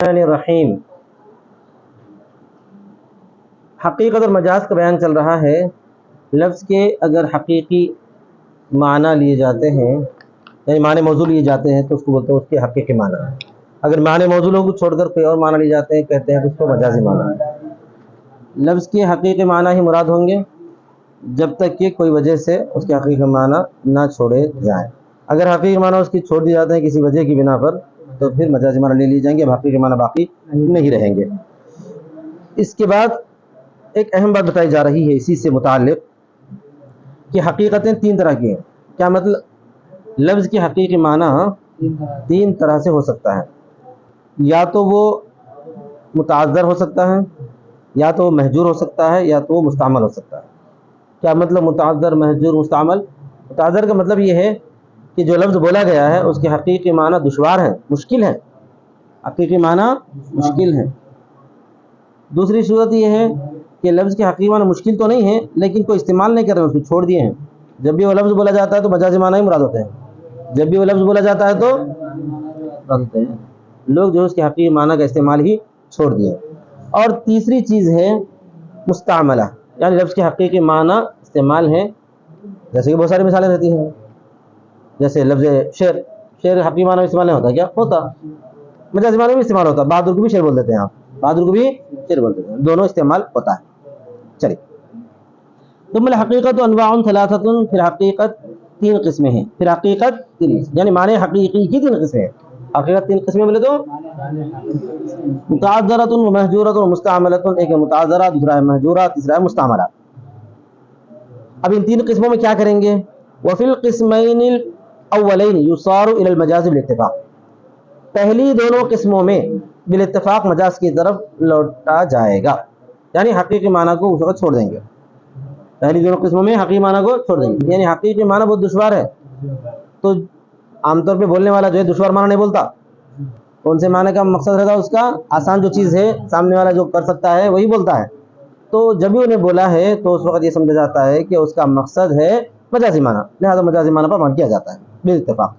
الرحیم حقیقت اور مجاز کا بیان چل رہا ہے۔ لفظ کے اگر حقیقی معنی لیے جاتے ہیں یعنی معنی موضوع لیے جاتے ہیں تو اس کو بولتے ہیں اس کے حقیقی معنی۔ اگر معنی موضوع کو چھوڑ کر کوئی اور معنی لیے جاتے ہیں کہتے ہیں کہ اس کو مجازی معنی۔ لفظ کے حقیقی معنی ہی مراد ہوں گے جب تک کہ کوئی وجہ سے اس کے حقیقی معنی نہ چھوڑے جائیں۔ اگر حقیقی معنی اس کی چھوڑ دی جاتے ہیں کسی وجہ کی بنا پر تو پھر مجازی معنی لے لیے جائیں گے، اب حقیقی معنی باقی نہیں رہیں گے۔ اس کے بعد ایک اہم بات بتائی جا رہی ہے اسی سے متعلق کہ حقیقتیں تین طرح کی ہیں۔ کیا مطلب؟ لفظ کی حقیقی معنی تین طرح سے ہو سکتا ہے، یا تو وہ متعذر ہو سکتا ہے، یا تو وہ مہجور ہو سکتا ہے، یا تو وہ مستعمل ہو سکتا ہے۔ کیا مطلب متعذر، مہجور، مستعمل؟ متعذر کا مطلب یہ ہے کہ جو لفظ بولا گیا ہے اس کے حقیقی معنی دشوار ہیں، مشکل ہیں، حقیقی معنی مشکل ہیں۔ دوسری صورت یہ ہے کہ لفظ کے حقیقی معنی مشکل تو نہیں ہے لیکن کوئی استعمال نہیں کر رہے ہیں، اس کو چھوڑ دیے ہیں۔ جب بھی وہ لفظ بولا جاتا ہے تو مجازی معنی ہی مراد ہوتے ہیں، جب بھی وہ لفظ بولا جاتا ہے تو مراد ہوتے ہیں، لوگ جو اس کے حقیقی معنی کا استعمال ہی چھوڑ دیے۔ اور تیسری چیز ہے مستعملہ، یعنی لفظ کے حقیقی معنی استعمال ہیں، جیسے کہ بہت ساری مثالیں رہتی ہیں، جیسے لفظ شعر، شعر حقیقی معنی میں استعمال نہیں ہوتا، کیا ہوتا؟ مجازی معنی میں استعمال ہوتا ہے، بہادر کو بھی شعر بول دیتے ہیں، آپ بہادر کو بھی شعر بول دیتے ہیں، دونوں استعمال ہوتا ہے۔ چلیے، ثم الحقیقت انواع ثلاثۃ، پھر حقیقت تین قسمیں ہیں، پھر حقیقت تین یعنی معنی حقیقی کی تین قسمیں ہیں۔ حقیقت تین قسمیں بولے تو متعذرۃ و مہجورۃ و مستعملۃ، ایک ہے متعذرہ، دوسرا ہے مہجورہ، تیسرا ہے مستعملہ۔ اب ان تین قسموں میں کیا کریں گے؟ وفی القسمین الاولین یصار الی المجاز بالاتفاق، پہلی دونوں قسموں میں بالاتفاق مجاز کی طرف لوٹا جائے گا، یعنی حقیقی معنی کو اس وقت چھوڑ دیں گے۔ پہلی دونوں قسموں میں حقیقی معنی کو چھوڑ دیں گے، یعنی حقیقی معنی بہت دشوار ہے تو عام طور پہ بولنے والا جو ہے دشوار معنی نہیں بولتا، کون سے معنی کا مقصد رہتا ہے اس کا؟ آسان جو چیز ہے سامنے والا جو کر سکتا ہے وہی بولتا ہے، تو جب بھی انہیں بولا ہے تو اس وقت یہ سمجھا جاتا ہے کہ اس کا مقصد ہے مجازی معنی، لہذا مجازی معنی پر عمل کیا جاتا ہے بالاتفاق۔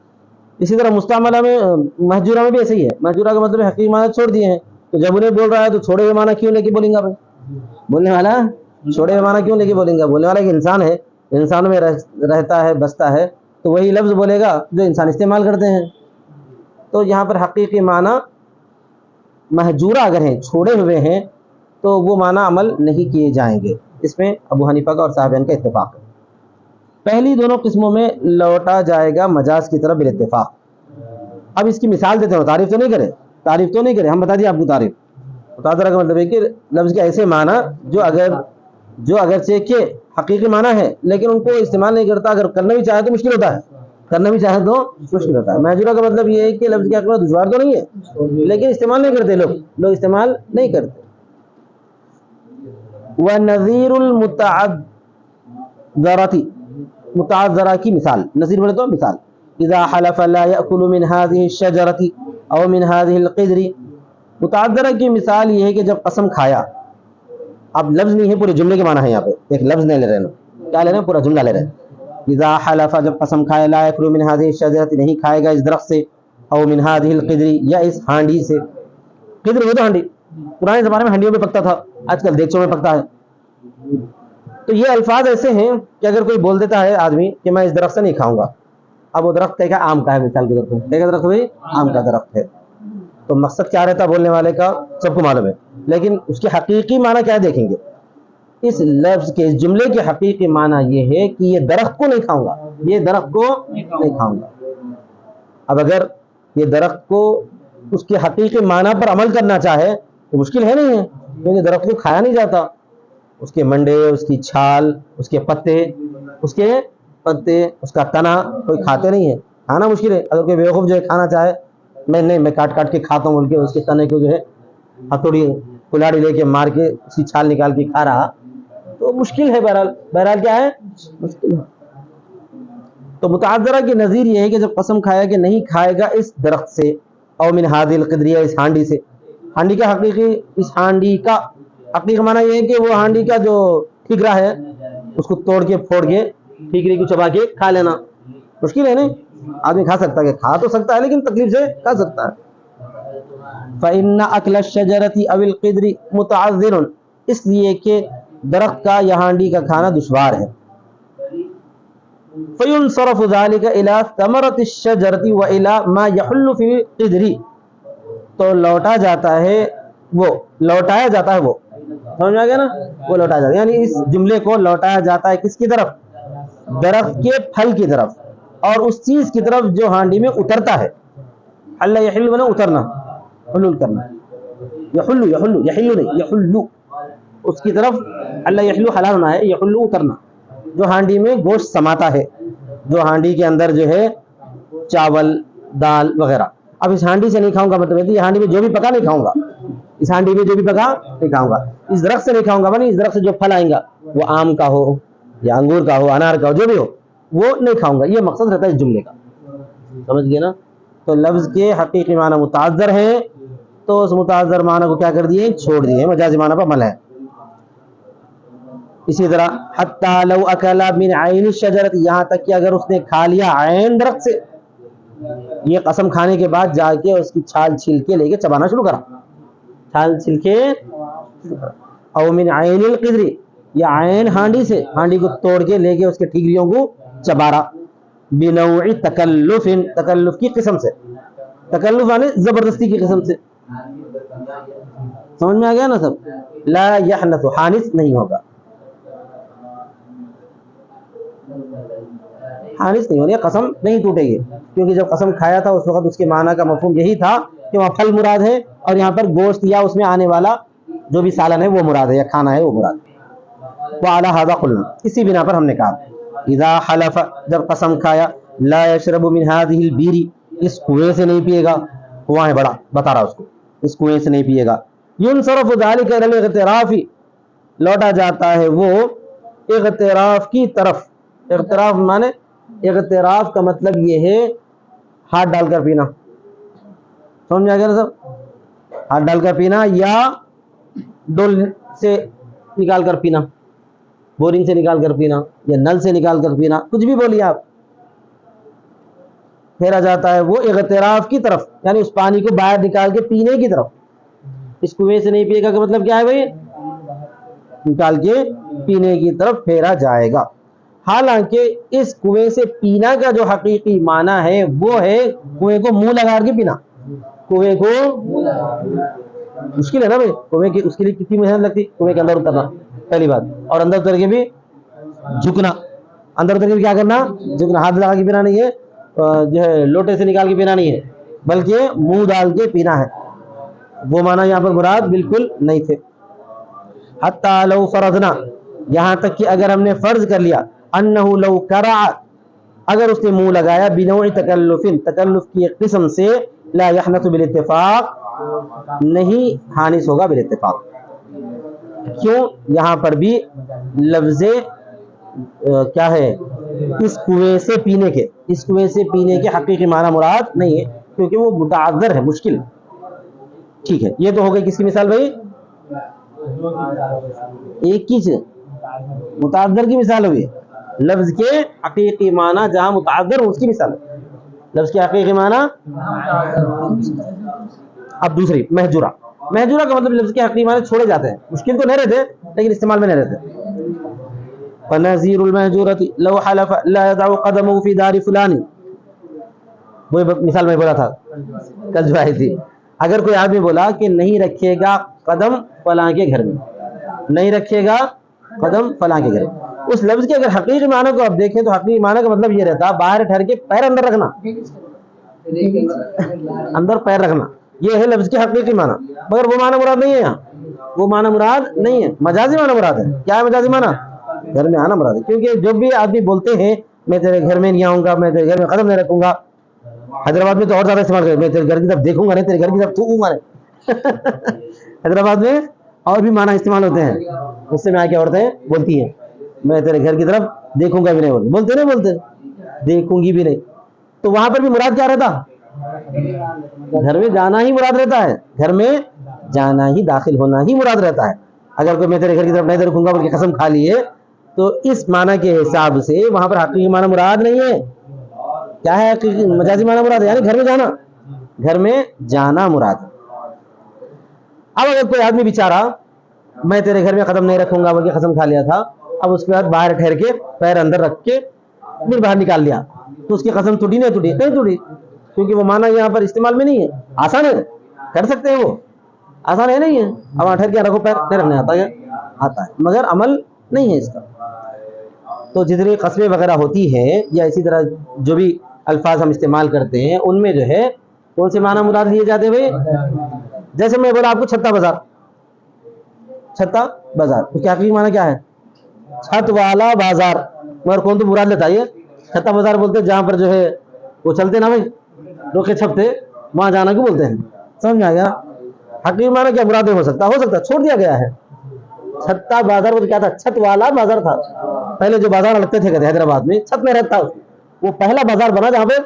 اسی طرح مستعملہ میں، مہجورہ میں بھی ایسے ہی ہے، مہجورہ کا مطلب حقیقی معنی چھوڑ دیے ہیں، تو جب انہیں بول رہا ہے تو چھوڑے ہوئے معنی کیوں لے کے بولیں گا؟ بھائی بولنے والا چھوڑے ہوئے معنی کیوں لے کے بولیں گا؟ بولنے والا ایک انسان ہے، انسانوں میں رہتا ہے، بستا ہے، تو وہی لفظ بولے گا جو انسان استعمال کرتے ہیں۔ تو یہاں پر حقیقی معنی مہجورہ اگر ہیں، چھوڑے ہوئے ہیں، تو وہ معنی عمل نہیں کیے جائیں گے۔ اس میں ابو حنیفہ کا اور صحابین کا اتفاق ہے۔ پہلی دونوں قسموں میں لوٹا جائے گا مجاز کی طرف بالاتفاق۔ اب اس کی مثال دیتے ہیں، تعریف تو نہیں کرے، ہم بتا دیں آپ کو تعریف۔ متعذرہ کا مطلب ہے کہ لفظ کے ایسے معنی جو اگرچہ کہ حقیقی معنی ہے لیکن ان کو استعمال نہیں کرتا، اگر کرنا بھی چاہے تو مشکل ہوتا ہے، مہجورہ کا مطلب یہ ہے کہ لفظ کی حقیقت دشوار تو نہیں ہے لیکن استعمال نہیں کرتے، لوگ استعمال نہیں کرتے۔ وَنَظِيرُ الْمُتَعَذَّرَةِ، متعذرہ کی مثال، نظیر بولے تو مثال، اذا حلف لا يأكل من هذه الشجرة او من هذه القدر، متعذرہ کی مثال یہ ہے کہ جب قسم کھایا، اب لفظ نہیں ہے پورے جملے کے معنی ہے، یہاں پہ ایک لفظ نہیں لے رہے ہیں، کیا لے رہے ہیں؟ پورا جملہ لے رہے ہیں۔ اذا حلف، جب قسم کھایا، لا يأكل من هذه الشجرة، نہیں کھائے گا اس درخت سے، او من هذه القدر، یا اس ہانڈی سے۔ قدر وہ تو ہانڈی، پرانے زمانے میں ہانڈیوں میں پکتا تھا، آج کل دیگچوں میں پکتا ہے۔ تو یہ الفاظ ایسے ہیں کہ اگر کوئی بول دیتا ہے آدمی کہ میں اس درخت سے نہیں کھاؤں گا، اب وہ درخت کیا آم کا ہے، مثال کے طور پہ ایک درخت ہوئی آم کا درخت ہے، تو مقصد کیا رہتا بولنے والے کا سب کو معلوم ہے، لیکن اس کے حقیقی معنی کیا دیکھیں گے؟ اس لفظ کے، اس جملے کے حقیقی معنی یہ ہے کہ یہ درخت کو نہیں کھاؤں گا، یہ درخت کو نہیں کھاؤں گا۔ اب اگر یہ درخت کو اس کے حقیقی معنی پر عمل کرنا چاہے تو مشکل ہے نہیں ہے، کیونکہ درخت کو کھایا نہیں جاتا، اس کے منڈے، اس کی چھال، اس کے پتے، اس کا تنا کوئی کھاتے نہیں ہے، کھانا مشکل ہے۔ اگر کوئی بیوقوف جو ہے کھانا چاہے، میں کاٹ کاٹ کے کھاتا ہوں بول کے اس کے تنے کو جو ہے ہتھوڑی کلاڑی لے کے مار کے اس کی چھال نکال کے کھا رہا تو مشکل ہے، بہرحال کیا ہے؟ مشکل ہے۔ تو متعذرہ کی نظیر یہ ہے کہ جب قسم کھایا کہ نہیں کھائے گا اس درخت سے، او من هذه القدریہ، اس ہانڈی سے۔ ہانڈی کا حقیقی، اس ہانڈی کا حقیقی معنی یہ ہے کہ وہ ہانڈی کا جو ٹھیکرا ہے اس کو توڑ کے پھوڑ کے ٹھیکری کو چبا کے کھا لینا، مشکل ہے نہیں؟ آدمی کھا سکتا ہے، کہ کھا تو سکتا ہے لیکن تکلیف سے کھا سکتا ہے۔ فإن أكل الشجرة أو القدر متعذر، اس لیے کہ درخت کا یا ہانڈی کا کھانا دشوار ہے. فينصرف ذلك إلى ثمرة الشجرة وإلى ما يحل في القدر، تو لوٹایا جاتا ہے وہ سمجھ میں آ گیا نا، وہ لوٹایا جاتا ہے، یعنی اس جملے کو لوٹایا جاتا ہے کس کی طرف؟ درخت کے پھل کی طرف، اور اس چیز کی طرف جو ہانڈی میں اترتا ہے. اللہ یحل بنا اترنا، حلول کرنا، یحل نہیں یحل، اس کی طرف اللہ یحل حلال ہونا ہے، یحل اترنا، جو ہانڈی میں گوشت سماتا ہے، جو ہانڈی کے اندر جو ہے چاول دال وغیرہ. اب اس ہانڈی سے نہیں کھاؤں گا مطلب یہ ہانڈی میں جو بھی پکا نہیں کھاؤں گا، اس ہانڈی میں جو بھی پکا نہیں کھاؤں گا، اس درخت سے نہیں کھاؤں گا، اس درخت سے جو پھل آئیں گا وہ آم کا ہو یا انگور کا ہو انار کا ہو جو بھی ہو وہ نہیں کھاؤں گا. یہ مقصد رہتا ہے اس جملے کا، سمجھ گئے نا. تو لفظ کے حقیقی معنی متعذر ہے، تو اس متعذر معنی کو کیا کر دیے؟ چھوڑ دیے، مجازی معنی پر عمل ہے. اسی طرح حتی لو اکل من عین الشجرۃ، یہاں تک کہ اگر اس نے کھا لیا عین درخت سے، یہ قسم کھانے کے بعد جا کے اس کی چھال چھیل کے لے کے چبانا شروع کرا، چھال چھیل کے. او من عین القدر، یا عین ہانڈی سے، ہانڈی کو توڑ کے لے کے اس کے ٹھیکریوں کو چبا رہا. بنوع تکلف، تکلف کی قسم سے، تکلف یعنی زبردستی کی قسم سے. سمجھ میں آ گیا نا سب؟ لا یحنث، حانث نہیں ہوگا، حانث نہیں ہوگا، قسم نہیں ٹوٹے گی، کیونکہ جب قسم کھایا تھا اس وقت اس کے معنی کا مفہوم یہی تھا کہ وہاں پھل مراد ہے، اور یہاں پر گوشت یا اس میں آنے والا جو بھی سالن ہے وہ مراد ہے، یا کھانا ہے وہ مراد ہے. وعلی ھذا قلنا، اسی بنا پر ہم نے کہا اذا حلف، جب قسم کھایا، لا یشرب من هذه البیر، اس کنویں سے نہیں پیے گا، کنواں ہے بڑا بتا رہا اس کو، اس کنویں سے نہیں پیے گا. ينصرف ذلك الى الاغتراف، لوٹا جاتا ہے وہ اغتراف کی طرف. اغتراف مانے، اغتراف کا مطلب یہ ہے ہاتھ ڈال کر پینا، سمجھ میں آ گیا نا سب؟ ہاتھ ڈال کر پینا، یا ڈول سے نکال کر پینا، بورنگ سے نکال کر پینا، یا نل سے نکال کر پینا، کچھ بھی بولیے آپ. پھیرا جاتا ہے وہ اغتراف کی طرف، یعنی اس پانی کو باہر نکال کے پینے کی طرف. اس کنویں سے نہیں پیے گا کا مطلب کیا ہے بھائی؟ نکال کے پینے کی طرف پھیرا جائے گا. حالانکہ اس کنویں سے پینا کا جو حقیقی معنی ہے وہ ہے کنویں کو منہ لگا کے پینا. کنویں کو مشکل ہے نا بھائی، کنویں کی اس کے لیے کتنی محنت لگتی، کنویں کے اندر اترنا پہلی بات، اور اندر اتر کے بھی جھکنا، اندر اتر کے بھی کیا کرنا؟ جھکنا. ہاتھ لگا کے پینا نہیں ہے، جو ہے لوٹے سے نکال کے پینا نہیں ہے، بلکہ منہ ڈال کے پینا ہے. وہ معنی یہاں پر مراد بالکل نہیں تھے. حتی لو فرضنا، یہاں تک کہ اگر ہم نے فرض کر لیا، انہ لو کرع، اگر اس نے منہ لگایا، بنوع تکلف، تکلف کی ایک قسم سے، لا یحنث بالاتفاق، نہیں حانث ہوگا بالاتفاق. کیوں؟ یہاں پر بھی لفظ کیا ہے؟ اس کنویں سے پینے کے، اس کنویں سے پینے کے حقیقی معنی مراد نہیں ہے، کیونکہ وہ متعذر ہے، مشکل. ٹھیک ہے، یہ تو ہو گئی کس کی مثال بھائی؟ ایک کی چیز متعذر کی مثال ہوئی، لفظ کے حقیقی معنی جہاں متعذر ہو اس کی مثال ہے، لفظ کے حقیقی معنی. اب دوسری محجورہ، محجورہ کا مطلب لفظ کے حقیقی معنی چھوڑے جاتے ہیں، مشکل تو نہیں رہتے لیکن استعمال میں نہیں رہتے. فنظیر المحجورۃ لو حلف لا يضع قدمه في دار فلان، وہ مثال میں بولا تھا کل جو آئی تھی. اگر کوئی آدمی بولا کہ نہیں رکھے گا قدم فلاں کے گھر میں، نہیں رکھے گا قدم فلاں کے گھر میں، اس لفظ کے اگر حقیقی معنی کو آپ دیکھیں تو حقیقی معنی کا مطلب یہ رہتا باہر ٹھہر کے پیر اندر رکھنا، اندر پیر رکھنا، یہ ہے لفظ کے حقیقی معنی. مگر وہ معنی مراد نہیں ہے یہاں، وہ معنی مراد نہیں ہے، مجازی معنی مراد ہے. کیا ہے مجازی معنی؟ گھر میں آنا مراد ہے. کیونکہ جو بھی آدمی بولتے ہیں میں تیرے گھر میں نہیں آؤں گا، میں تیرے گھر میں قدم نہیں رکھوں گا، حیدرآباد میں تو اور زیادہ استعمال کریں، میں تیرے گھر کی طرف دیکھوں گا نہیں، تیرے گھر کی طرف تھوکوں گا نہیں. حیدرآباد میں اور بھی معنی استعمال ہوتے ہیں، اس سے میں آ کے عورتیں بولتی ہیں میں تیرے گھر کی طرف دیکھوں گا بھی نہیں، بولتے نہیں بولتے دیکھوں گی بھی نہیں. تو وہاں پر بھی مراد کیا رہتا؟ گھر میں جانا ہی مراد رہتا ہے، گھر میں جانا ہی، داخل ہونا ہی مراد رہتا ہے. اگر کوئی میں تیرے گھر کی طرف نہیں دیکھوں گا بلکہ قسم کھا لیے تو اس معنی کے حساب سے وہاں پر حقیقی معنی مراد نہیں ہے. کیا ہے حقیقی مجازی معنی مراد ہے، یعنی گھر میں جانا، گھر میں جانا مراد ہے. اب اگر کوئی آدمی بیچارہ میں تیرے گھر میں قدم نہیں رکھوں گا وہ قسم کھا لیا تھا، اب اس کے بعد باہر ٹھہر کے پیر اندر رکھ کے پھر باہر نکال لیا، تو اس کی قسم ٹوٹی نہیں ٹوٹی؟ نہیں ٹوٹی، کیونکہ وہ معنی یہاں پر استعمال میں نہیں ہے. آسان ہے، کر سکتے ہیں، وہ آسان ہے نہیں ہے. اب وہاں ٹھہر کے رکھو پیر، نہیں رکھنے آتا ہے مگر عمل نہیں ہے اس کا. تو جتنی قسمیں وغیرہ ہوتی ہیں یا اسی طرح جو بھی الفاظ ہم استعمال کرتے ہیں ان میں جو ہے کون سے معنی مراد لیے جاتے ہیں؟ جیسے میں بولا آپ کو چھتا بازار، چھتا بازار اس کے حقیقی معنی کیا ہے؟ چھت والا بازار. مگر کون تو مراد لیتا ہے؟ یہ چھتا بازار بولتے ہیں جہاں پر جو ہے وہ چلتے نا بھائی روکے چھپتے، وہاں جانا کیوں بولتے ہیں؟ سمجھ میں آ گیا؟ حقیقی معنی کیا مراد ہو سکتا چھوڑ دیا گیا ہے. چھتا بازار وہ کیا تھا؟ چھت والا بازار تھا. پہلے جو بازار لگتے تھے حیدرآباد میں چھت میں رہتا، وہ پہلا بازار بنا جہاں پہ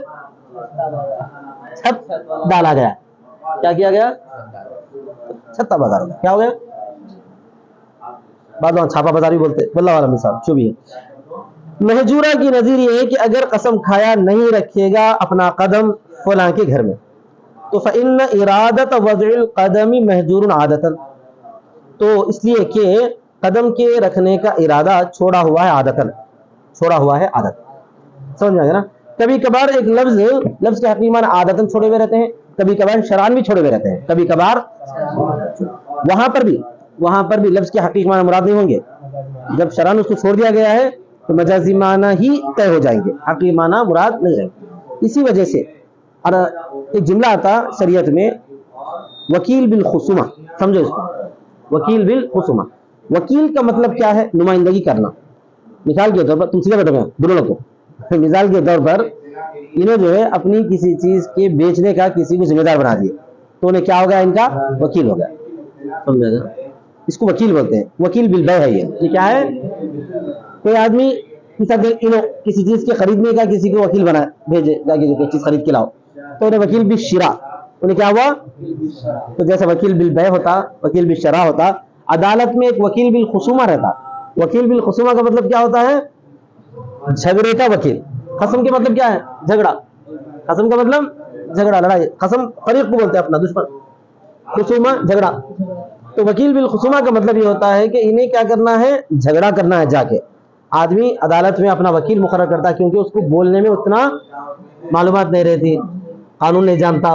چھت ڈالا گیا. کیا کیا گیا؟ چھتا بازار. کیا ہو گیا؟ بعد میں چھاپا بازار بھی بولتے. واللہ عالم صاحب جو بھی ہے. مہجورہ کی نظیر یہ ہے کہ اگر قسم کھایا نہیں رکھے گا اپنا قدم فلاں کے گھر میں تو فإن ارادت وضع القدم مہجور عادتاً، تو اس لیے کہ قدم کے رکھنے کا ارادہ چھوڑا ہوا ہے عادتاً، چھوڑا ہوا ہے عادت. سمجھ میں آ گیا نا؟ کبھی کبھار ایک لفظ کے حقیقی معنی عادتاً چھوڑے ہوئے رہتے ہیں، کبھی کبھار شرعاً بھی چھوڑے ہوئے رہتے ہیں. کبھی کبھار وہاں پر بھی لفظ کے حقیقی معنی مراد نہیں ہوں گے. جب شرعاً اس کو چھوڑ دیا گیا ہے تو مجازی معنی ہی طے ہو جائیں گے، حقیقی معنی مراد نہیں رہیں گے. اسی وجہ سے اور ایک جملہ آتا شریعت میں وکیل بالخصومہ. سمجھو اس کو، وکیل بالخصومہ. وکیل کا مطلب کیا ہے؟ نمائندگی کرنا. مثال کے طور پر تم سیدھا بیٹھو گے دونوں لوگ کو، مثال کے طور پر انہوں جو ہے اپنی کسی چیز کے بیچنے کا کسی کو ذمہ دار بنا دیا تو انہیں کیا ہوگا؟ ان کا وکیل ہوگا. سمجھا گا؟ اس کو وکیل بولتے ہیں. وکیل بالبیع ہے. یہ کیا ہے؟ کوئی آدمی کسی چیز کے خریدنے کا کسی کو وکیل بنا بھیجے جا کے کوئی چیز خرید کے لاؤ تو انہیں وکیل بالشراء، انہیں کیا ہوا؟ تو جیسے وکیل بالبیع ہوتا، وکیل بالشراء ہوتا، عدالت میں ایک وکیل بالخصومہ رہتا. وکیل بالخصومہ کا مطلب کیا ہوتا ہے؟ جھگڑے کا وکیل. قسم کے مطلب کیا ہے؟ جھگڑا. قسم کا مطلب جھگڑا، لڑائی. قسم فریق کو بولتے ہیں اپنا دشمن، خصومہ جھگڑا. تو وکیل بالخصومہ کا مطلب یہ ہوتا ہے کہ انہیں کیا کرنا ہے؟ جھگڑا کرنا ہے. جا کے آدمی عدالت میں اپنا وکیل مقرر کرتا ہے کیونکہ اس کو بولنے میں اتنا معلومات نہیں رہتی، قانون نہیں جانتا،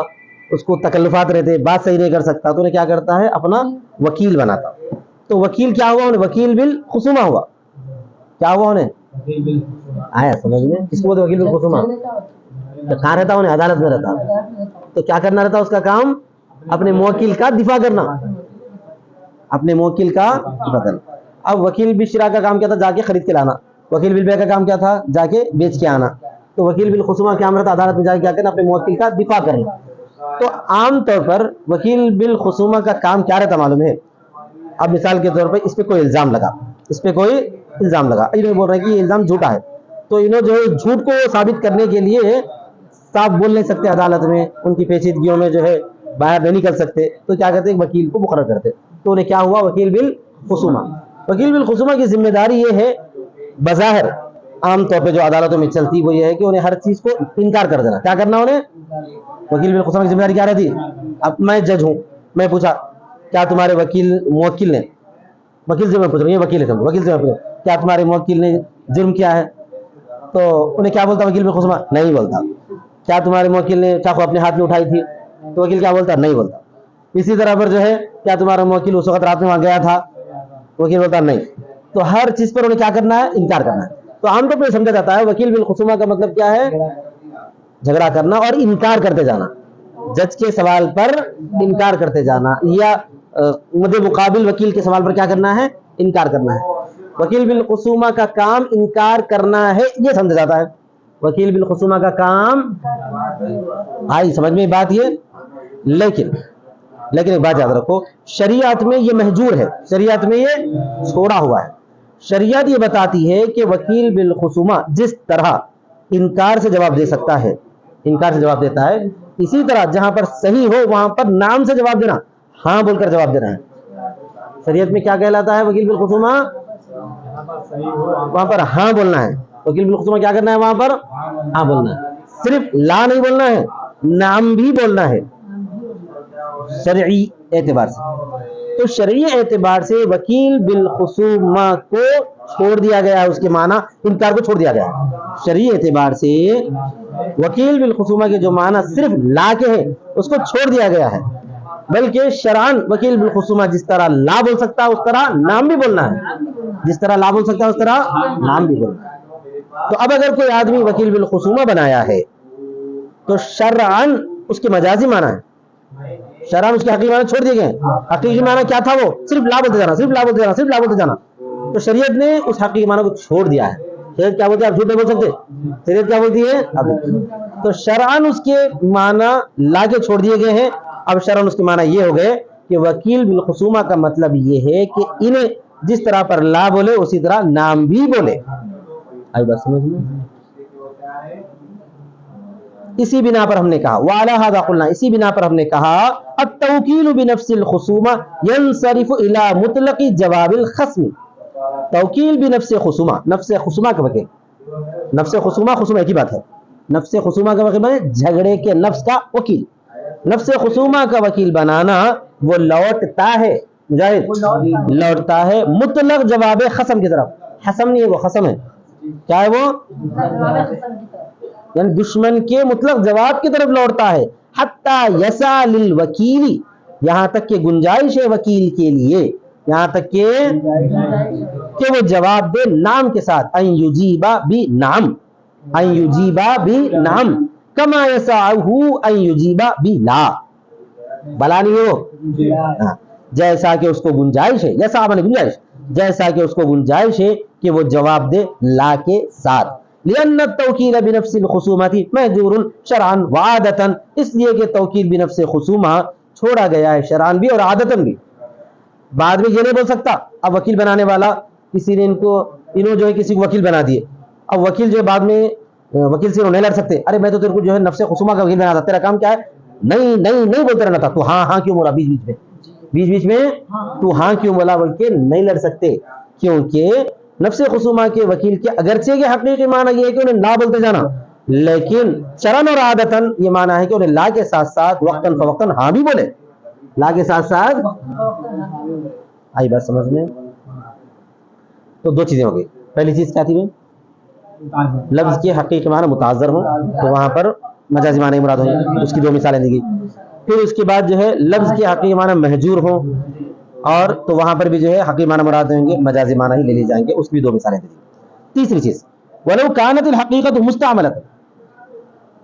اس کو تکلفات رہتے، بات صحیح نہیں کر سکتا، تو انہیں کیا کرتا ہے؟ اپنا وکیل بناتا. تو وکیل کیا ہوا؟ انہیں وکیل بالخصومہ ہوا. کیا ہوا انہیں؟ آیا سمجھ میں؟ کس کو بولتے وکیل بالخصومہ؟ کہاں رہتا؟ انہیں عدالت میں رہتا. تو کیا کرنا رہتا اس کا کام؟ اپنے موکل کا دفاع کرنا، اپنے موکل کا دفاع کرنا. اب وکیل بالشراء کا کام کیا تھا؟ جا کے خرید کے لانا. وکیل بالبیع کا کام کیا تھا؟ جا کے بیچ کے آنا. تو وکیل بالخصومہ کیا رہتا؟ عدالت میں جا کے کیا کرنا؟ اپنے موکل کا دفاع کرنا. تو عام طور پر وکیل بالخصومہ کا کام کیا رہتا معلوم ہے؟ اب مثال کے طور پر اس پہ کوئی الزام لگا، اس پہ کوئی الزام لگا، انہوں بول رہے ہیں کہ یہ الزام جھوٹا ہے، تو انہوں جو ہے جھوٹ کو ثابت کرنے کے لیے صاف بول نہیں سکتے عدالت میں، ان کی پیچیدگیوں میں جو ہے باہر نہیں نکل سکتے، تو کیا کرتے ہیں؟ وکیل کو مقرر کرتے. تو انہیں کیا ہوا؟ وکیل بالخصومہ. وکیل بالخصومہ کی ذمہ داری یہ ہے بظاہر عام طور پہ جو عدالتوں میں چلتی وہ یہ ہے کہ انہیں ہر چیز کو انکار کر دینا. کیا کرنا انہیں؟ وکیل بالخصومہ کی ذمہ داری کیا رہتی؟ اب میں جج ہوں، میں پوچھا کیا تمہارے موکل نے، وکیل سے میں پوچھ رہا ہوں، یہ وکیل ہے، وکیل سے میں پوچھ رہا ہوں کیا تمہارے موکل نے جرم کیا ہے؟ تو انہیں کیا بولتا وکیل بالخصومہ؟ نہیں بولتا. کیا تمہارے موکل نے چاقو اپنے ہاتھ میں اٹھائی تھی؟ تو وکیل کیا بولتا؟ نہیں بولتا. اسی طرح پر جو ہے کیا تمہارا موکل اس وقت رات میں وہاں گیا تھا؟ وکیل بولتا نہیں. تو ہر چیز پر انہیں کیا کرنا ہے؟ انکار کرنا ہے. تو عام طور پہ سمجھا جاتا ہے وکیل بالخصومہ کا مطلب کیا ہے؟ جھگڑا کرنا اور انکار کرتے جانا، جج کے سوال پر انکار کرتے جانا، یا مد مقابل وکیل کے سوال پر کیا کرنا ہے؟ انکار کرنا ہے. وکیل بالخصومہ کا کام انکار کرنا ہے، یہ سمجھا جاتا ہے. وکیل بالخصومہ کا کام آئی سمجھ میں بات یہ. لیکن ایک بات یاد رکھو، شریعت میں یہ محجور ہے، شریعت میں یہ چھوڑا ہوا ہے. شریعت یہ بتاتی ہے کہ وکیل بالخصومہ جس طرح انکار سے جواب دے سکتا ہے، انکار سے جواب دیتا ہے، اسی طرح جہاں پر صحیح ہو وہاں پر نام سے جواب دینا، ہاں بول کر جواب دینا ہے. شریعت میں کیا کہلاتا ہے وکیل بالخصومہ؟ وہاں پر ہاں بولنا ہے. وکیل بالخصومہ کیا کرنا ہے؟ وہاں پر ہاں بولنا ہے. صرف لا نہیں بولنا ہے، نام بھی بولنا ہے. شرعی اعتبار سے. تو شرعی اعتبار سے وکیل بالخصومہ کو چھوڑ دیا گیا ہے، اس کے معنی انکار کو چھوڑ دیا گیا ہے. شرعی اعتبار سے وکیل بالخصومہ کے جو معنی صرف لا کے ہیں اس کو چھوڑ دیا گیا ہے، بلکہ شرعاً وکیل بالخصومہ جس طرح لا بول سکتا ہے اس طرح نام بھی بولنا ہے، جس طرح لا بول سکتا ہے اس طرح نام بھی بولنا ہے. تو اب اگر کوئی آدمی وکیل بالخصومہ بنایا ہے تو شرعاً اس کے مجازی معنی ہے، شرعاً اس کے حقیقی معنی چھوڑ دیے گئے. حقیقی معنی کیا تھا؟ وہ صرف لا بولتے جانا، صرف لا بولتے جانا، صرف لا بولتے جانا. تو شریعت نے اس حقیقی معنی کو چھوڑ دیا ہے. شریعت کیا بولتی ہے؟ آپ جھوٹ نہیں بول سکتے. شریعت کیا بولتی ہے؟ تو شرعاً اس کے معنی لا کے چھوڑ دیے گئے ہیں. اب شرعاً اس کے معنی یہ ہو گئے کہ وکیل بالخصومہ کا مطلب یہ ہے کہ انہیں جس طرح پر لا بولے اسی طرح نام بھی بولے. آئی بات سمجھ میں؟ اسی بنا پر ہم نے کہا وعلی ھذا قلنا، اسی بنا پر ہم نے کہا التوکیل بنفس الخصومہ ینصرف الی مطلق جواب الخصم. توکیل بنفس خصومہ، نفس خصومہ کا وکیل، نفس خصومہ خصومہ ایک ہی بات ہے. نفس خصومہ کا وکیل بنے جھگڑے کے نفس کا وکیل. نفس خصومہ کا وکیل بنانا وہ لوٹتا ہے، مجاہد لوٹتا ہے مطلق جواب خصم کی طرف. خصم نہیں ہے، وہ خصم ہے. کیا ہے وہ؟ یعنی دشمن کے مطلق جواب کی طرف لوٹتا ہے. حتی یسع للوکیل، یہاں تک کہ گنجائش ہے وکیل کے لیے، یہاں تک کہ وہ جواب دے نام کے ساتھ. ان یجیبا بنعم، ان یجیبا بنعم کما یسعہ ان یجیبا بلا. بلا نہیں ہو، جیسا کہ اس کو گنجائش ہے، یسع معنی گنجائش، جیسا کہ اس کو گنجائش ہے کہ وہ جواب دے لا کے ساتھ. لأن التوکیل بنفس الخصومۃ مہجور شرعا وعادۃ، اس لیے کہ توکیل بنفس خصومہ چھوڑا گیا ہے شرعاً بھی اور عادتاً بھی. بعد میں یہ نہیں بول سکتا اب وکیل بنانے والا کسی نے انہوں جو ہے کسی کو وکیل بنا دیے، اب وکیل جو ہے بعد میں وکیل سے نہیں لڑ سکتے. ارے میں تو تیرے کو جو ہے نفس خصومہ کا وکیل بنا تھا، تیرا کام کیا ہے؟ نہیں نہیں نہیں بولتے رہنا تھا. تو ہاں ہاں کیوں بولا بیچ بیچ میں تو ہاں کیوں بولا بول کے نہیں لڑ سکتے، کیونکہ نفس خصومہ کے وکیل کے اگرچہ کے حقیقی معنی یہ ہے کہ انہیں لا بولتے جانا، لیکن شرعاً اور عادتاً یہ معنی ہے کہ انہیں لا کے ساتھ ساتھ وقتاً فوقتاً ہاں بھی بولے. لا کے ساتھ ساتھ آئی بات سمجھ میں؟ تو دو چیزیں ہو گئی. پہلی چیز کیا تھی؟ لفظ کے حقیقی معنی متعذر ہوں تو وہاں پر مجازی معنی مراد ہوں گے، اس کی دو مثالیں دی گئی. پھر اس کے بعد جو ہے لفظ کے حقیقی معنی محجور ہوں اور تو وہاں پر بھی جو ہے حقیقی معنی مراد ہوں گے، مجازی معنی ہی لے لی جائیں گے، اس کی بھی دو مثالیں دی. تیسری چیز ولو کانت الحقیقت مستعملۃ،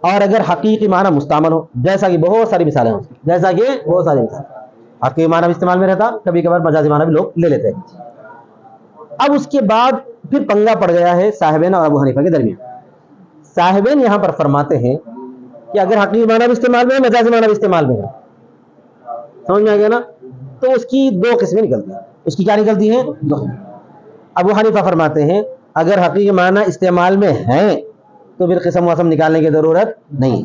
اور اگر حقیقی معنی مستعمل ہو، جیسا کہ بہت ساری مثالیں ہیں، جیسا کہ بہت ساری مثالیں، حقیقی معنی بھی استعمال میں رہتا، کبھی کبھار مجازی معنی بھی لوگ لے لیتے ہیں. اب اس کے بعد پھر پنگا پڑ گیا ہے صاحبین اور ابو حنیفہ کے درمیان. صاحبین یہاں پر فرماتے ہیں کہ اگر حقیقی معنی بھی استعمال میں ہے، مجازی معنی بھی استعمال میں ہے، سمجھ میں آ گیا نا؟ تو اس کی دو قسمیں نکلتی ہیں. اس کی کیا نکلتی ہیں؟ دو. ابو حنیفہ فرماتے ہیں اگر حقیقی معنی استعمال میں ہیں تو پھر قسم وسم نکالنے کی ضرورت نہیں.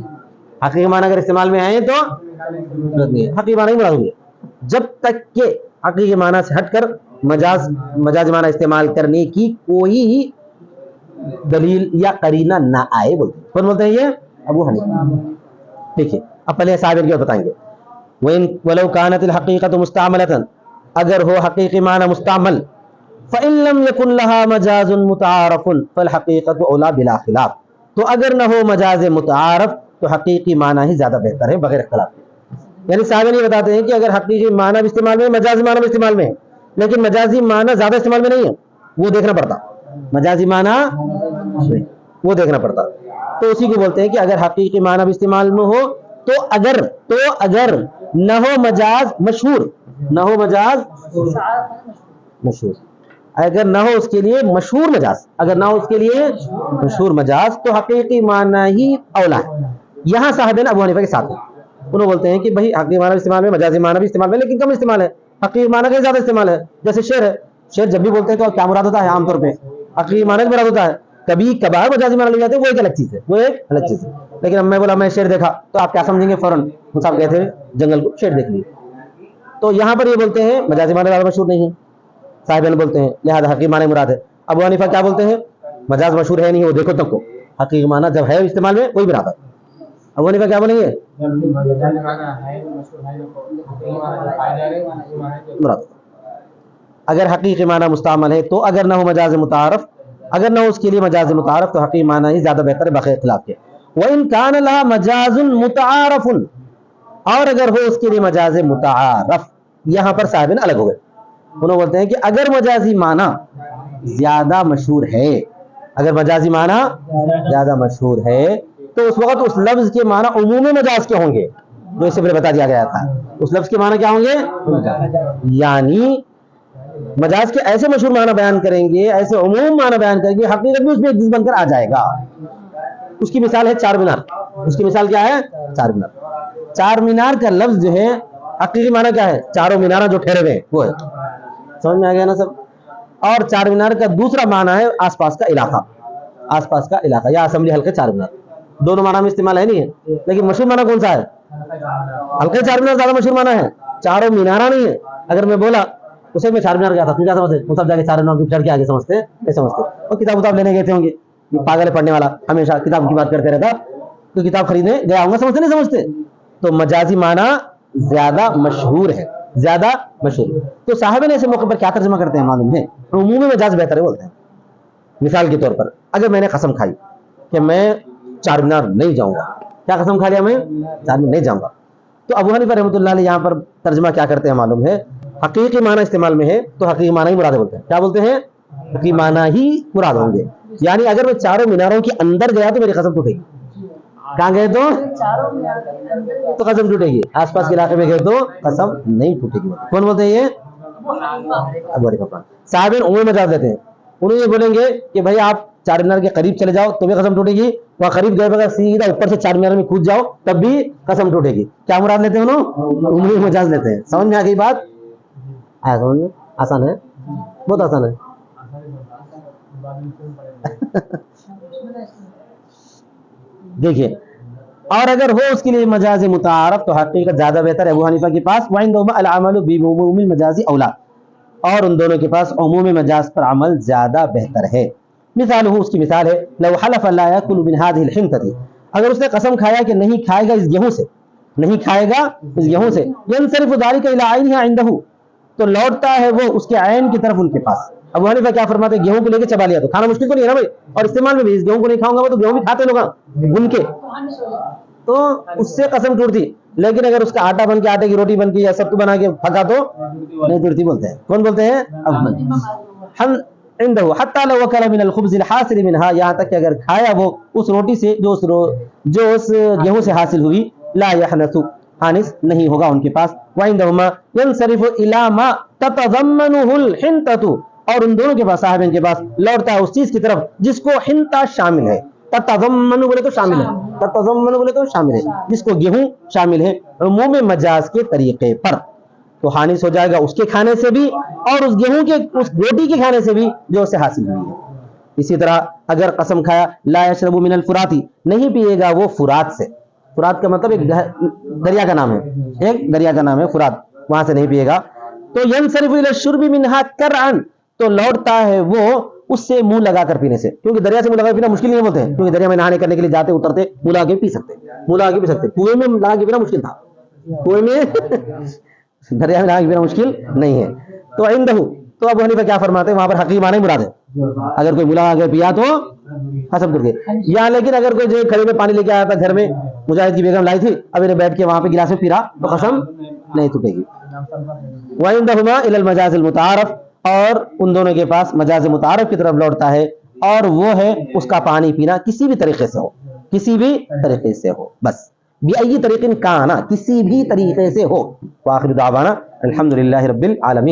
حقیقی معنی اگر استعمال میں آئے تو ضرورت نہیں ہے، حقیقی معنی ہی مراد ہوگی جب تک کہ حقیقی معنی سے ہٹ کر مجازی معنی استعمال کرنے کی کوئی دلیل یا قرینہ نہ آئے. کون بولتے ہیں یہ؟ ابو حنیفہ. دیکھیے اب پہلے صاحب کی بات بتائیں گے. وَلَوْ كَانَتِ الْحَقِيقَةُ مُسْتَعْمَلَةً، اگر ہو حقیقی معنی مستعمل، فَإِن لَمْ يَكُنْ لَهَا مَجَازٌ مُتَعَارَفٌ فَالْحَقِيقَةُ أَوْلَى بِلَا خِلَافٍ، تو اگر نہ ہو مجاز متعارف تو حقیقی معنی ہی زیادہ بہتر ہے بغیر اختلاف. یعنی صاحب یہ بتاتے ہیں کہ اگر حقیقی معنی بھی استعمال میں ہے، مجازی معنی بھی استعمال میں ہے، لیکن مجازی معنی زیادہ استعمال میں نہیں ہے، وہ دیکھنا پڑتا. مجازی معنی وہ دیکھنا پڑتا. تو اسی کو بولتے ہیں کہ اگر حقیقی معنی بھی استعمال میں ہو تو اگر نہ ہو مجاز مشہور، نہ ہو مجاز مشہور، اگر نہ ہو اس کے لیے مشہور مجاز، اگر نہ ہو اس کے لیے مشہور مجاز تو حقیقی معنی ہی اولا ہے. یہاں صاحبین ابو حنیفہ کے ساتھ ہیں. انہوں بولتے ہیں کہ بھائی حقیقی معنی بھی استعمال میں، مجازی معنی بھی استعمال میں، لیکن کم استعمال ہے. حقیقی معنی کا زیادہ استعمال ہے. جیسے شعر ہے، شعر جب بھی بولتے ہیں تو کیا مراد ہوتا ہے؟ عام طور پہ حقیقی معنی مراد ہوتا ہے. کبھی کبھار مجازی معنی لے جاتے ہیں، وہ ایک الگ چیز ہے، وہ ایک الگ چیز ہے. لیکن اب میں بولا میں شعر دیکھا تو آپ کیا سمجھیں گے؟ فوراً صاحب گئے تھے جنگل کو، شعر دیکھ لیے. تو یہاں پر یہ بولتے ہیں مجازی معنی زیادہ مشہور نہیں ہے، صاحبین بولتے ہیں لہذا حقیقی معنی مراد ہے. ابو حنیفہ کیا بولتے ہیں؟ مجاز مشہور ہے نہیں، وہ دیکھو تک کو حقیقی معنی جب ہے استعمال میں وہی برابر. ابو حنیفہ کیا بولیں گے؟ مراد اگر حقیقی معنی مستعمل ہے تو اگر نہ ہو مجاز متعارف، اگر نہ ہو اس کے لیے مجاز متعارف تو حقیقی معنی ہی زیادہ بہتر ہے بغیر اختلاف کے. وَإِن كَانَ لَهَا مَجَازٌ مُتَعَارَفٌ، اور اگر ہو اس کے لیے مجاز متعارف. یہاں پر صاحبین الگ ہو گئے. انہوں بولتے ہیں کہ اگر مجازی معنی زیادہ مشہور ہے، اگر مجازی معنی زیادہ مشہور ہے تو اس وقت اس لفظ کے معنی عموم مجاز کے ہوں گے، جو اس سے پہلے بتا دیا گیا تھا. اس لفظ کے معنی کیا ہوں گے؟ یعنی مجاز کے ایسے مشہور معنی بیان کریں گے، ایسے عموم معنی بیان کریں گے، حقیقت بھی اس میں ایک جز بن کر آ جائے گا. اس کی مثال ہے چار مینار. اس کی مثال کیا ہے؟ چار مینار. چار مینار کا لفظ جو ہے حقیقی معنی کیا ہے؟ چاروں مینار جو ٹھہرے ہوئے وہ ہے. سمجھ میں آ گیا نا سب؟ اور چار مینار کا دوسرا معنی ہے آس پاس کا علاقہ، آس پاس کا علاقہ یا اسمبلی حلقے چار مینار. دونوں معنی میں استعمال ہے نہیں ہے، لیکن مشہور معنی کون سا ہے؟ حلقے چار مینار زیادہ مشہور معنی ہے، چاروں مینارہ نہیں ہے. اگر میں بولا اسے میں چار مینار گیا تھا، تم کیا سمجھتے؟ وہ سب جا کے چار مینار کی پھر کے آگے سمجھتے ہیں، نہیں سمجھتے. اور کتاب لینے گئے تھے ہوں گے، یہ پاگل ہے پڑھنے والا، ہمیشہ کتاب کی بات کرتے رہتا، تو کتاب خریدنے گیا ہوں گا، سمجھتے نہیں سمجھتے. تو مجازی معنی زیادہ مشہور ہے، زیادہ مشہور. تو صاحب نے ایسے موقع پر کیا ترجمہ کرتے ہیں معلوم ہے؟ عمومی مجاز بہتر ہے بولتے ہیں. مثال کے طور پر اگر میں نے قسم کھائی کہ میں چار مینار نہیں جاؤں گا، کیا قسم کھا لیا میں؟ چار مینار نہیں جاؤں گا. تو ابو حنیفہ رحمۃ اللہ علیہ یہاں پر ترجمہ کیا کرتے ہیں معلوم ہے؟ حقیقی معنی استعمال میں ہے تو حقیقی معنی ہی مراد بولتے ہیں. کیا بولتے ہیں؟ حقیقی معنی ہی مراد ہوں گے. یعنی اگر میں چاروں میناروں کے اندر گیا تو میری قسم ٹوٹے گی. کہاں گئے تو قسم ٹوٹے گی. آس پاس کے علاقے میں گئے تو قسم نہیں ٹوٹے گی. کون بولتے ہیں یہ؟ ابو حنیفہ. صاحب عمومی مجاز دیتے ہیں. انہوں یہ بولیں گے کہ بھائی آپ چار مینار کے قریب چلے جاؤ تو بھی قسم ٹوٹے گی، وہاں قریب گئے بغیر سیدھا اوپر سے چار مینار میں کود جاؤ تب بھی قسم ٹوٹے گی. کیا مراد لیتے ہیں انہوں؟ عمومی مجاز لیتے ہیں. سمجھ میں آ گئی بات؟ سمجھ میں آسان ہے، بہت آسان ہے. دیکھیے، اور اگر ہو اس کے لیے مجاز متعارف تو حقیقت زیادہ بہتر ہے ابو حنیفہ کے پاس. وعندهما العمل بعموم المجاز اولا، اور ان دونوں کے پاس عموم مجاز پر عمل زیادہ بہتر ہے. مثال ہو، اس کی مثال ہے لو حلف لا ياكل من هذه الحنطه، اگر اس نے قسم کھایا کہ نہیں کھائے گا اس گیہوں سے، نہیں کھائے گا اس گیہوں سے. ينصرف ذلك الى عينها عنده، تو لوٹتا ہے وہ اس کے عین کی طرف ان کے پاس. ابو حنیفہ کیا فرماتے ہیں؟ گیہوں کو لے کے چبا لیا تو کھانا مشکل تو نہیں ہے نا بھائی، اور استعمال میں بھی اس گیہوں کو نہیں کھاؤں گا، وہ تو گیہوں بھی کھاتے لوگ ان کے، تو اس سے قسم ٹوٹتی. لیکن اگر اس کا آٹا بن کے، آٹے کی روٹی بن کے یا ستو بنا کے پھکا تو نہیں ٹوٹتی بولتے ہیں. کون بولتے ہیں؟ ہم عنده حتى لو وكل من الخبز الحاصل منها، یہاں تک کہ اگر کھایا وہ اس روٹی سے جو اس گیہوں سے حاصل ہوئی، لا يحنث، حانث نہیں ہوگا ان کے پاس. وعندهما ينصرف الى ما تتضمنه الحنطه، اور ان دونوں کے پاس، صاحبین کے پاس، لوٹتا ہے اس چیز کی طرف جس کو حنطہ شامل ہے. تتضمن بولے تو شامل ہے، تتضمن بولے تو شامل ہے، جس کو گیہوں شامل ہے عموم مجاز کے طریقے پر، تو حانث ہو جائے گا اس کے کھانے سے بھی اور اس گیہوں کے، اس روٹی کے کھانے سے بھی جو اسے حاصل ہوئی ہے. اسی طرح اگر قسم کھایا لا یشرب من الفراتی، نہیں پیے گا وہ فرات سے. فرات کا مطلب ایک دریا کا نام ہے، ایک دریا کا نام ہے فرات، وہاں سے نہیں پیے گا. تو ینصرف الی الشرب منها کرعا، تو لوٹتا ہے وہ اس سے منہ لگا کر پینے سے، کیونکہ دریا سے منہ لگا کے پینا مشکل نہیں ہوتے ہیں، کیونکہ دریا میں نہانے کرنے کے لیے جاتے اترتے منہ لگا کے پی سکتے، منہ لگا کے پی سکتے. کنویں میں لگا کے پینا مشکل تھا، کنویں میں دریا میں لگا کے پینا مشکل نہیں ہے. تو عندہ، تو ابو حنیفہ کیا فرماتے ہیں؟ وہاں پر حقیقی معنی مراد ہے، اگر کوئی منہ لگا کے پیا تو قسم کر کے. یا لیکن اگر کوئی جو کھڑے میں پانی لے کے آیا تھا گھر میں، مجاہد کی بیگم لائی تھی، اب انہیں بیٹھ کے وہاں پہ گلاس میں پی رہا تو قسم نہیں ٹوٹے گی. وعندهما الى المجاز المتعارف، اور ان دونوں کے پاس مجاز متعارف کی طرف لوٹتا ہے، اور وہ ہے اس کا پانی پینا کسی بھی طریقے سے ہو، کسی بھی طریقے سے ہو، بس بأي طریق کانا، کسی بھی طریقے سے ہو. وآخر دعوانا الحمدللہ رب العالمین.